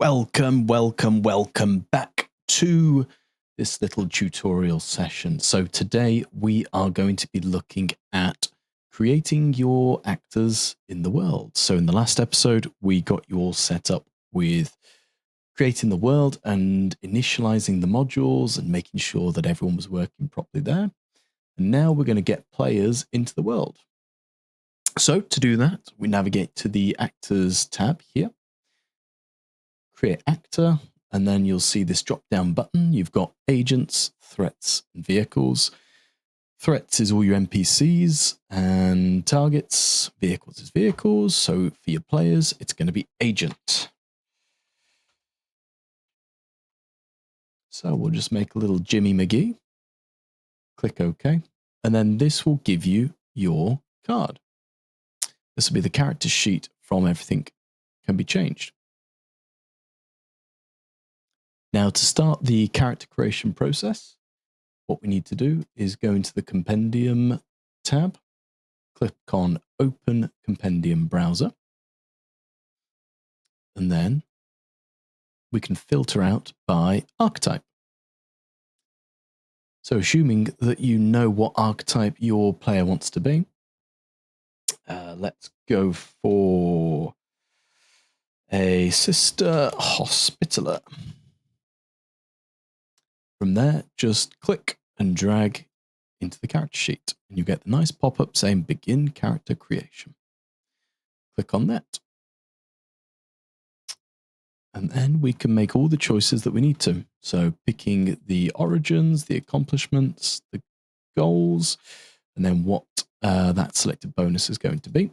Welcome back to this little tutorial session. So today we are going to be looking at creating your actors in the world. So in the last episode, we got you all set up with creating the world and initializing the modules and making sure that everyone was working properly there. And now we're going to get players into the world. So to do that, we navigate to the Actors tab here. Create actor, and then you'll see this drop down button. You've got agents, threats, and vehicles. Threats is all your NPCs, and targets, vehicles is vehicles. So for your players, it's going to be agent. So we'll just make a little Jimmy McGee. Click OK. And then this will give you your card. This will be the character sheet from everything can be changed. Now, to start the character creation process, what we need to do is go into the Compendium tab, click on Open Compendium Browser, and then we can filter out by archetype. So assuming that you know what archetype your player wants to be, let's go for a Sister Hospitaller. From there, just click and drag into the character sheet, and you get the nice pop-up saying Begin Character Creation. Click on that. And then we can make all the choices that we need to. So picking the origins, the accomplishments, the goals, and then what that selected bonus is going to be.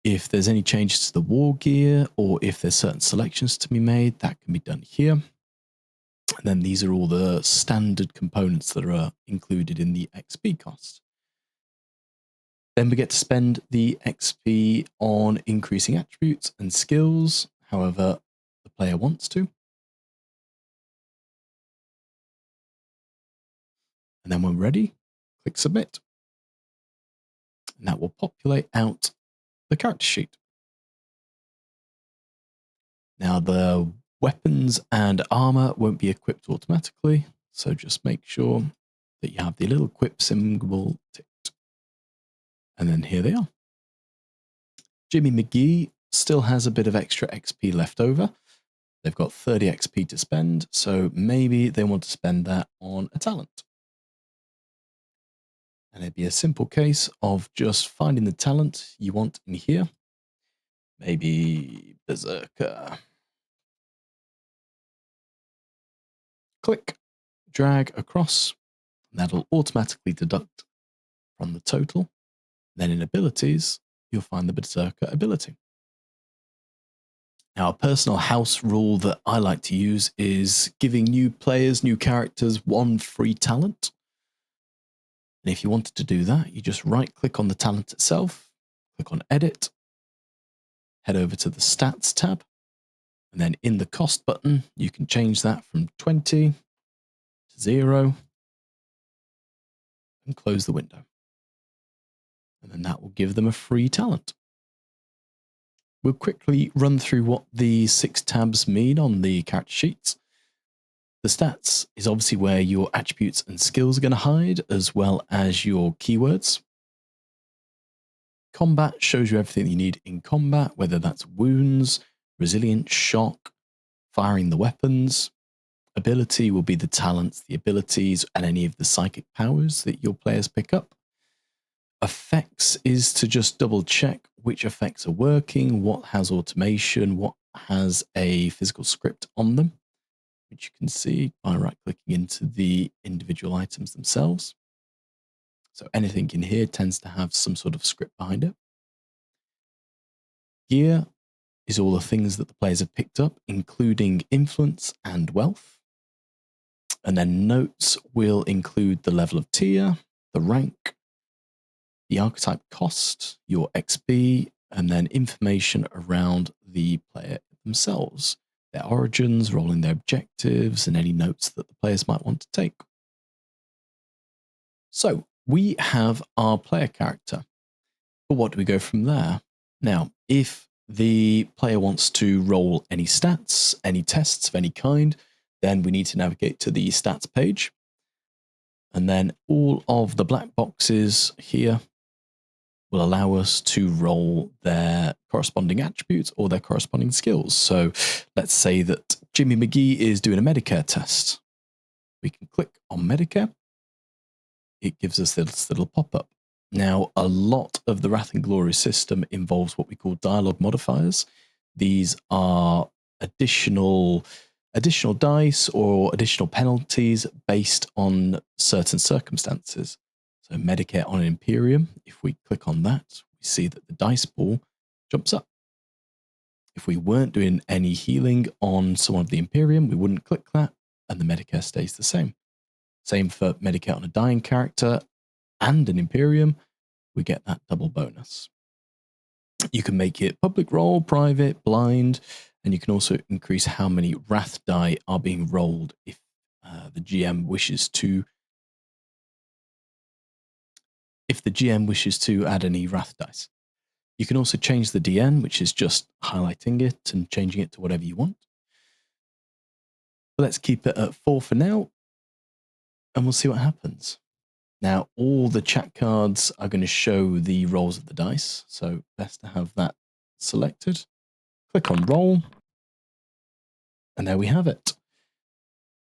If there's any changes to the war gear, or if there's certain selections to be made, that can be done here. And then these are all the standard components that are included in the XP cost. Then we get to spend the XP on increasing attributes and skills, however the player wants to. And then when ready, click Submit. And that will populate out the character sheet. Now the weapons and armor won't be equipped automatically, so just make sure that you have the little equip symbol ticked. And then here they are. Jimmy McGee still has a bit of extra XP left over. They've got 30 XP to spend, so maybe they want to spend that on a talent. And it'd be a simple case of just finding the talent you want in here. Maybe Berserker. Click, drag across, and that'll automatically deduct from the total. Then in abilities, you'll find the Berserker ability. Now, a personal house rule that I like to use is giving new players, new characters, one free talent. And if you wanted to do that, you just right-click on the talent itself, click on Edit, head over to the Stats tab, and then in the Cost button, you can change that from 20 to 0 and close the window. And then that will give them a free talent. We'll quickly run through what the 6 tabs mean on the character sheets. The stats is obviously where your attributes and skills are going to hide, as well as your keywords. Combat shows you everything you need in combat, whether that's wounds, resilience, shock, firing the weapons. Ability will be the talents, the abilities, and any of the psychic powers that your players pick up. Effects is to just double check which effects are working, what has automation, what has a physical script on them, which you can see by right-clicking into the individual items themselves. So anything in here tends to have some sort of script behind it. Gear is all the things that the players have picked up, including influence and wealth. And then notes will include the level of tier, the rank, the archetype cost, your XP, and then information around the player themselves, their origins, rolling their objectives, and any notes that the players might want to take. So we have our player character, but what do we go from there? Now, if the player wants to roll any stats, any tests of any kind, then we need to navigate to the stats page. And then all of the black boxes here will allow us to roll their corresponding attributes or their corresponding skills. So let's say that Jimmy McGee is doing a Medicare test. We can click on Medicare. It gives us this little pop-up. Now, a lot of the Wrath and Glory system involves what we call dialogue modifiers. These are additional dice or additional penalties based on certain circumstances. So Medicare on an Imperium, if we click on that, we see that the dice pool jumps up. If we weren't doing any healing on someone of the Imperium, we wouldn't click that, and the Medicare stays the same. Same for Medicare on a dying character and an Imperium, we get that double bonus. You can make it public roll, private, blind, and you can also increase how many Wrath die are being rolled if the GM wishes to. If the GM wishes to add any Wrath dice. You can also change the DN, which is just highlighting it and changing it to whatever you want. But let's keep it at 4 for now, and we'll see what happens. Now, all the chat cards are going to show the rolls of the dice, so best to have that selected. Click on roll, and there we have it.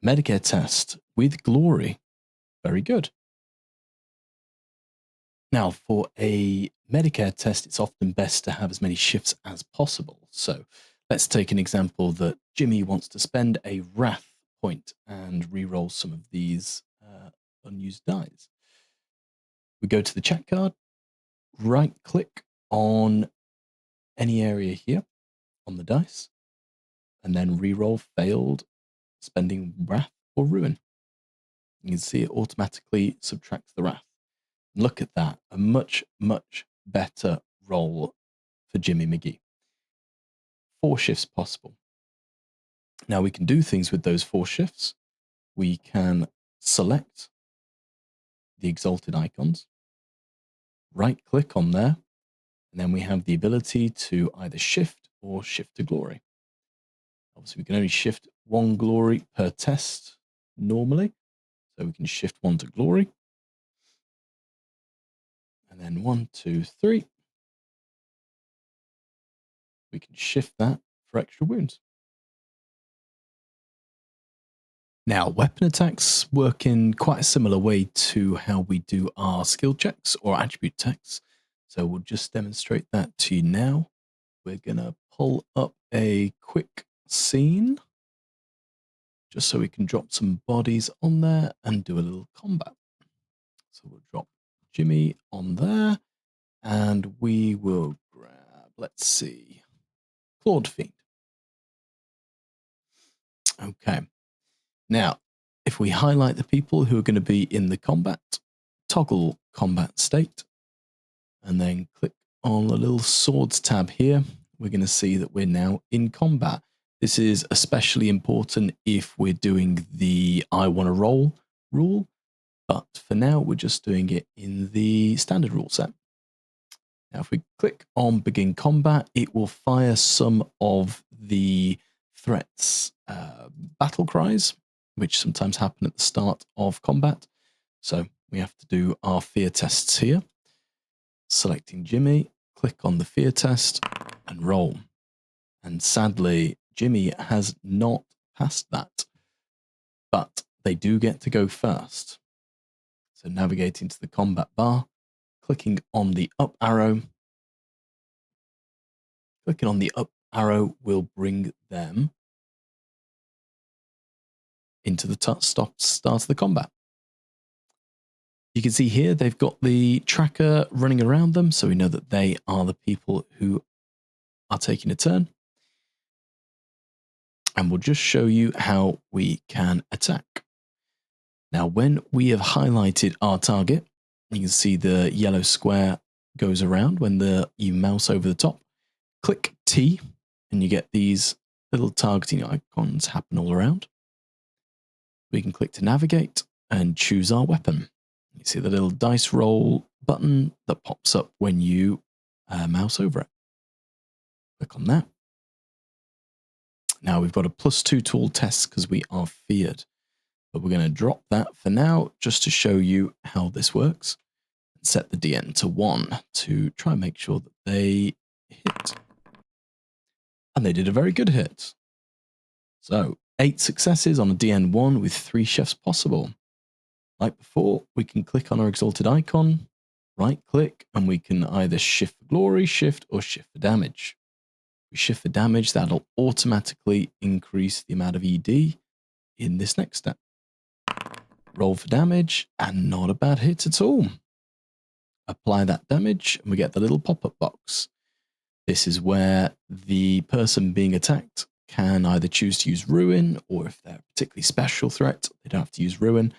Medicare test with glory. Very good. Now, for a Medicare test, it's often best to have as many shifts as possible. So let's take an example that Jimmy wants to spend a Wrath point and re-roll some of these unused dice. We go to the chat card, right-click on any area here on the dice, and then re-roll failed spending Wrath or Ruin. You can see it automatically subtracts the Wrath. Look at that, a much, much better roll for Jimmy McGee. 4 shifts possible. Now we can do things with those 4 shifts. We can select the exalted icons, right click on there, and then we have the ability to either shift or shift to glory. Obviously we can only shift 1 glory per test normally, so we can shift 1 to glory. And then 1, 2, 3. We can shift that for extra wounds. Now, weapon attacks work in quite a similar way to how we do our skill checks or attribute checks. So we'll just demonstrate that to you now. We're going to pull up a quick scene just so we can drop some bodies on there and do a little combat. So we'll drop Jimmy on there and we will grab, let's see, Claude Fiend. Okay. Now, if we highlight the people who are going to be in the combat, toggle combat state, and then click on the little swords tab here, we're going to see that we're now in combat. This is especially important if we're doing the I want to roll rule, but for now we're just doing it in the standard rule set. Now, if we click on begin combat, it will fire some of the threats, battle cries, which sometimes happen at the start of combat. So we have to do our fear tests here. Selecting Jimmy, click on the fear test and roll. And sadly, Jimmy has not passed that, but they do get to go first. So navigating to the combat bar, clicking on the up arrow. Clicking on the up arrow will bring them into the start of the combat. You can see here they've got the tracker running around them, so we know that they are the people who are taking a turn. And we'll just show you how we can attack. Now, when we have highlighted our target, you can see the yellow square goes around when you mouse over the top. Click T, and you get these little targeting icons happen all around. We can click to navigate and choose our weapon. You see the little dice roll button that pops up when you mouse over it. Click on that. Now we've got a +2 to all tests because we are feared. But we're going to drop that for now just to show you how this works. And set the DN to 1 to try and make sure that they hit. And they did a very good hit. So 8 successes on a DN1 with 3 chefs possible. Like before, we can click on our exalted icon, right click, and we can either shift for glory, shift, or shift for damage. If we shift for damage, that'll automatically increase the amount of ED in this next step. Roll for damage, and not a bad hit at all. Apply that damage, and we get the little pop-up box. This is where the person being attacked can either choose to use Ruin, or if they're a particularly special threat, they don't have to use Ruin.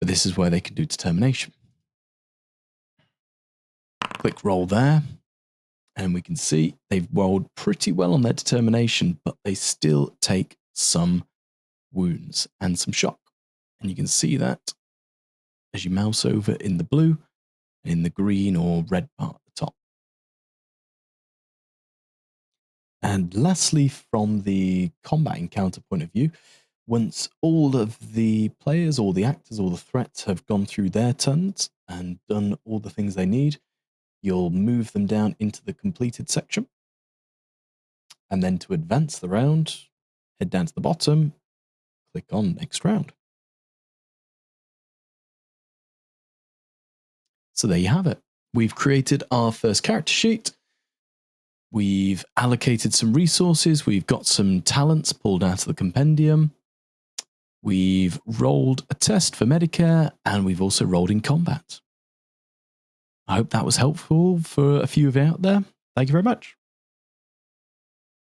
But this is where they can do Determination. Click roll there, and we can see they've rolled pretty well on their Determination, but they still take some wounds and some shock. And you can see that as you mouse over in the blue and in the green or red part at the top. And lastly, from the combat encounter point of view, once all of the players, all the actors, all the threats have gone through their turns and done all the things they need, you'll move them down into the completed section. And then to advance the round, head down to the bottom, click on next round. So there you have it. We've created our first character sheet. We've allocated some resources. We've got some talents pulled out of the compendium. We've rolled a test for Medicare, and we've also rolled in combat. I hope that was helpful for a few of you out there. Thank you very much.